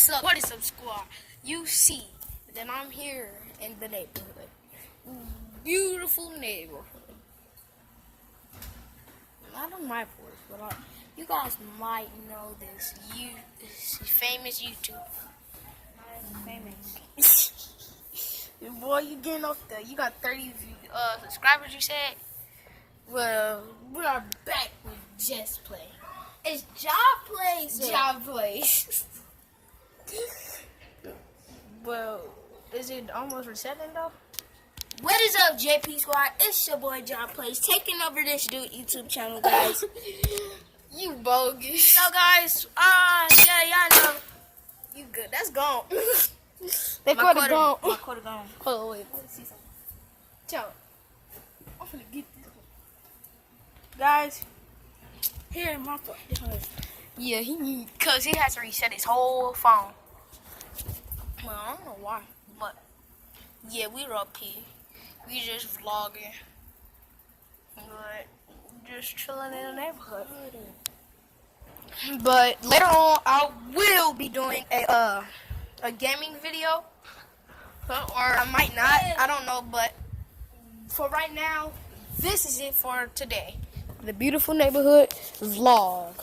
What is up, squad? You see that I'm here in the neighborhood. Beautiful neighborhood. Not on my porch, but you guys might know this. Famous YouTuber. Famous. Boy, you getting off the. You got 30 subscribers, you said? Well, we are back with Just Play. It's Job Plays. Job Plays. Well, is it almost resetting though? What is up, JP Squad? It's your boy Job Plays taking over this dude YouTube channel, guys. You bogus. So, guys, yeah, y'all know. You good? That's gone. My quarter gone. My quarter gone. Hold on, wait. Let's see something. Ciao. I'm gonna get this one. Guys, here in my phone. Yeah, cause he has to reset his whole phone. Well, I don't know why, but yeah, we're up here. We just vlogging, but just chilling in the neighborhood. But later on, I will be doing a gaming video, or I might not. I don't know, but for right now, this is it for today. The beautiful neighborhood vlog.